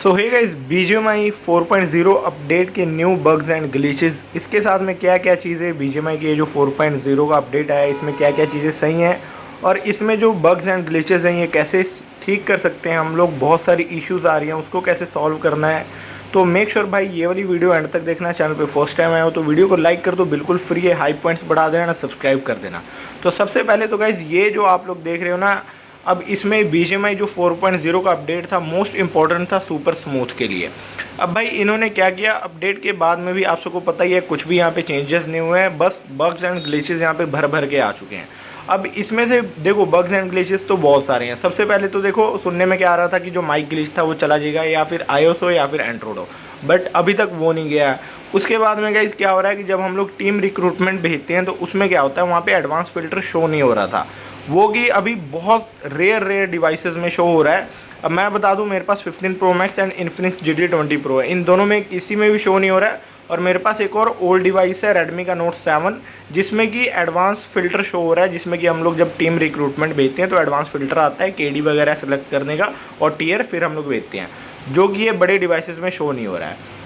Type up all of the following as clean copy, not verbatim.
सो hey guys, BGMI 4.0 update के new bugs and glitches, इसके साथ में क्या क्या चीज़ें BGMI की जो 4.0 का अपडेट आया है इसमें क्या क्या चीज़ें सही हैं और इसमें जो बग्स एंड ग्लिचेस हैं ये कैसे ठीक कर सकते हैं हम लोग। बहुत सारी इश्यूज़ आ रही हैं, उसको कैसे सॉल्व करना है। तो मेक श्योर भाई ये वाली वीडियो एंड तक देखना। चैनल पे फर्स्ट टाइम आया हो तो वीडियो को लाइक कर दो, बिल्कुल फ्री है। हाई पॉइंट्स बढ़ा देना, सब्सक्राइब कर देना। तो सबसे पहले तो गाइज़ ये जो आप लोग देख रहे हो ना, अब इसमें BGMI जो 4.0 का अपडेट था मोस्ट इम्पॉर्टेंट था सुपर स्मूथ के लिए। अब भाई इन्होंने क्या किया, अपडेट के बाद में भी आप सबको पता ही है कुछ भी यहाँ पे चेंजेस नहीं हुए हैं, बस बग्स एंड ग्लिचेस यहाँ पे भर भर के आ चुके हैं। अब इसमें से देखो बग्स एंड ग्लिचेस तो बहुत सारे हैं। सबसे पहले तो देखो सुनने में क्या आ रहा था कि जो माइक ग्लिच था वो चला जाएगा, या फिर iOS हो या फिर एंड्रॉइड हो, बट अभी तक वो नहीं गया। उसके बाद में गाइस क्या हो रहा है कि जब हम लोग टीम रिक्रूटमेंट भेजते हैं तो उसमें क्या होता है, वहाँ पे एडवांस फिल्टर शो नहीं हो रहा था, वो कि अभी बहुत रेयर डिवाइसेस में शो हो रहा है। अब मैं बता दूं, मेरे पास 15 Pro Max and Infinix GT20 Pro है, इन दोनों में किसी में भी शो नहीं हो रहा है। और मेरे पास एक और ओल्ड डिवाइस है Redmi का Note 7, जिसमें कि एडवांस फ़िल्टर शो हो रहा है, जिसमें कि हम लोग जब टीम रिक्रूटमेंट भेजते हैं तो एडवांस फ़िल्टर आता है KD वगैरह सेलेक्ट करने का और टीयर फिर हम लोग भेजते हैं, जो कि ये बड़े डिवाइसेस में शो नहीं हो रहा है।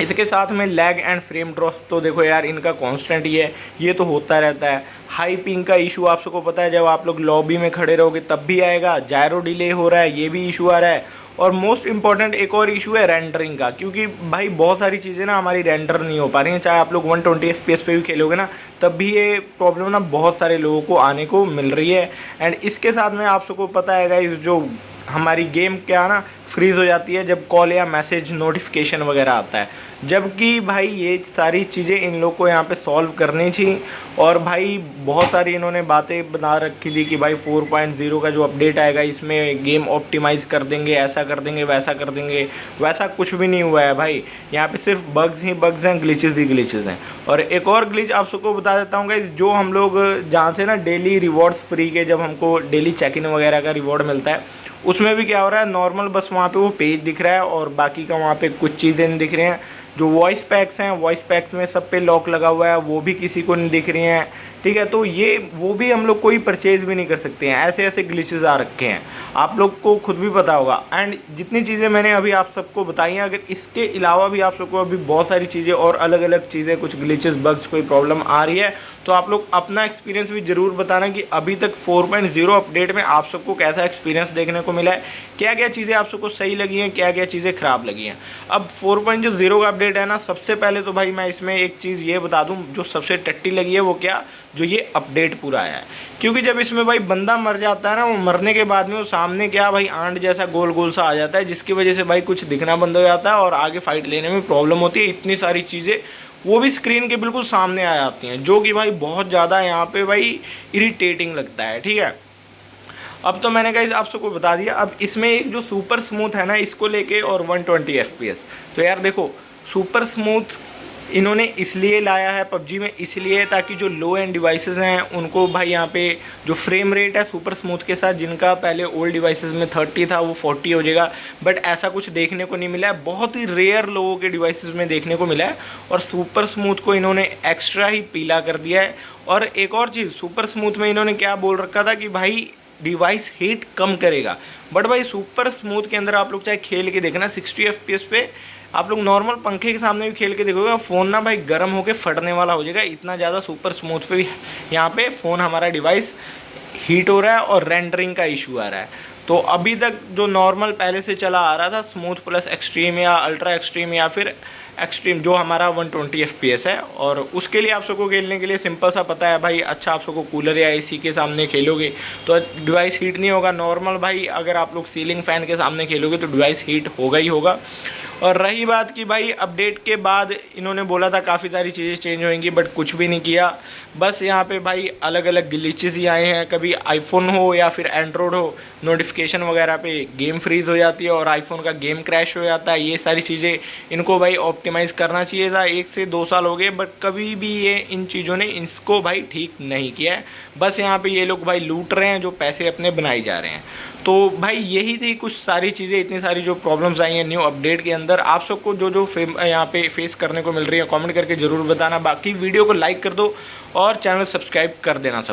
इसके साथ में लैग एंड फ्रेम ड्रॉप्स तो देखो यार इनका कांस्टेंट ही है, ये तो होता रहता है। हाई पिंग का इशू आप सबको पता है, जब आप लोग लॉबी में खड़े रहोगे तब भी आएगा। जायरो डिले हो रहा है, ये भी इशू आ रहा है। और मोस्ट इंपॉर्टेंट एक और इशू है रेंडरिंग का, क्योंकि भाई बहुत सारी चीज़ें ना हमारी रेंडर नहीं हो पा रही हैं। चाहे आप लोग 120 FPS पे भी खेलोगे ना, तब भी ये प्रॉब्लम ना बहुत सारे लोगों को आने को मिल रही है। एंड इसके साथ में आप सबको पता है गाइस, जो हमारी गेम क्या ना फ्रीज़ हो जाती है जब कॉल या मैसेज नोटिफिकेशन वगैरह आता है, जबकि भाई ये सारी चीज़ें इन लोग को यहाँ पे सॉल्व करनी थी। और भाई बहुत सारी इन्होंने बातें बना रखी थी कि भाई 4.0 का जो अपडेट आएगा इसमें गेम ऑप्टिमाइज़ कर देंगे, ऐसा कर देंगे, वैसा कर देंगे। वैसा कुछ भी नहीं हुआ है भाई, यहाँ पे सिर्फ बग्स ही बग्स हैं, ग्लिचेस ही ग्लिचेस हैं। और एक और ग्लिच आप सबको बता देता हूँ गाइस, जो हम लोग जहाँ से ना डेली रिवॉर्ड्स फ्री के, जब हमको डेली चेक इन वगैरह का रिवॉर्ड मिलता है, उसमें भी क्या हो रहा है, नॉर्मल बस वहाँ पे वो पेज दिख रहा है और बाकी का वहाँ पे कुछ चीज़ें नहीं दिख रही हैं। जो वॉइस पैक्स हैं, वॉइस पैक्स में सब पे लॉक लगा हुआ है, वो भी किसी को नहीं दिख रही हैं। ठीक है, तो ये वो भी हम लोग कोई परचेज़ भी नहीं कर सकते हैं। ऐसे ऐसे ग्लिचेस आ रखे हैं, आप लोग को खुद भी पता होगा। एंड जितनी चीज़ें मैंने अभी आप सबको बताई हैं, अगर इसके अलावा भी आप सबको अभी बहुत सारी चीज़ें और अलग अलग चीज़ें, कुछ ग्लिचेस बग्स कोई प्रॉब्लम आ रही है, तो आप लोग अपना एक्सपीरियंस भी ज़रूर बताना कि अभी तक 4.0 अपडेट में आप सबको कैसा एक्सपीरियंस देखने को मिला है, क्या क्या चीज़ें आप सबको सही लगी हैं, क्या क्या चीज़ें ख़राब लगी हैं। अब 4.0 का अपडेट है ना, सबसे पहले तो भाई मैं इसमें एक चीज़ ये बता दूं जो सबसे टट्टी लगी है, वो क्या, जो ये अपडेट पूरा आया है। क्योंकि जब इसमें भाई बंदा मर जाता है ना, वो मरने के बाद में वो सामने क्या भाई आंट जैसा गोल गोल सा आ जाता है, जिसकी वजह से भाई कुछ दिखना बंद हो जाता है और आगे फाइट लेने में प्रॉब्लम होती है। इतनी सारी चीज़ें वो भी स्क्रीन के बिल्कुल सामने आ जाती हैं, जो कि भाई बहुत ज़्यादा यहाँ पे भाई इरिटेटिंग लगता है। ठीक है, अब तो मैंने गाइस आप सबको बता दिया। अब इसमें एक जो सुपर स्मूथ है ना, इसको लेके और 120 FPS, तो यार देखो सुपर स्मूथ इन्होंने इसलिए लाया है PUBG में, इसलिए ताकि जो लो एंड डिवाइसेस हैं उनको भाई यहाँ पे जो फ्रेम रेट है सुपर स्मूथ के साथ, जिनका पहले ओल्ड डिवाइसेस में 30 था वो 40 हो जाएगा। बट ऐसा कुछ देखने को नहीं मिला है, बहुत ही रेयर लोगों के डिवाइसेस में देखने को मिला है। और सुपर स्मूथ को इन्होंने एक्स्ट्रा ही पीला कर दिया है। और एक और चीज़, सुपर स्मूथ में इन्होंने क्या बोल रखा था कि भाई डिवाइस हीट कम करेगा, बट भाई सुपर स्मूथ के अंदर आप लोग चाहे खेल के देखना 60 FPS पे, आप लोग नॉर्मल पंखे के सामने भी खेल के देखोगे, फ़ोन ना भाई गर्म होके फटने वाला हो जाएगा। इतना ज़्यादा सुपर स्मूथ पे भी यहाँ पे फ़ोन हमारा डिवाइस हीट हो रहा है और रेंडरिंग का इशू आ रहा है। तो अभी तक जो नॉर्मल पहले से चला आ रहा था, स्मूथ प्लस एक्सट्रीम या अल्ट्रा एक्सट्रीम या फिर एक्सट्रीम, जो हमारा 120 FPS है, और उसके लिए आप सबको खेलने के लिए सिंपल सा पता है भाई, अच्छा आप सबको कूलर या AC के सामने खेलोगे तो डिवाइस हीट नहीं होगा। नॉर्मल भाई अगर आप लोग सीलिंग फ़ैन के सामने खेलोगे तो डिवाइस हीट होगा ही होगा। और रही बात कि भाई अपडेट के बाद इन्होंने बोला था काफ़ी सारी चीज़ें चेंज होंगी, बट कुछ भी नहीं किया। बस यहाँ पे भाई अलग अलग ग्लिचेस ही आए हैं। कभी आईफोन हो या फिर एंड्रॉयड हो, नोटिफिकेशन वगैरह पे गेम फ्रीज़ हो जाती है और आईफोन का गेम क्रैश हो जाता है। ये सारी चीज़ें इनको भाई ऑप्टिमाइज़ करना चाहिए था। 1 से 2 साल हो गए, बट कभी भी ये इन चीज़ों ने इसको भाई ठीक नहीं किया है। बस यहाँ पे ये लोग भाई लूट रहे हैं, जो पैसे अपने बनाए जा रहे हैं। तो भाई यही थी कुछ सारी चीज़ें, इतनी सारी जो प्रॉब्लम्स आई हैं न्यू अपडेट के अंदर। आप सबको जो यहाँ पे फेस करने को मिल रही है, कमेंट करके ज़रूर बताना। बाकी वीडियो को लाइक कर दो और चैनल सब्सक्राइब कर देना सब।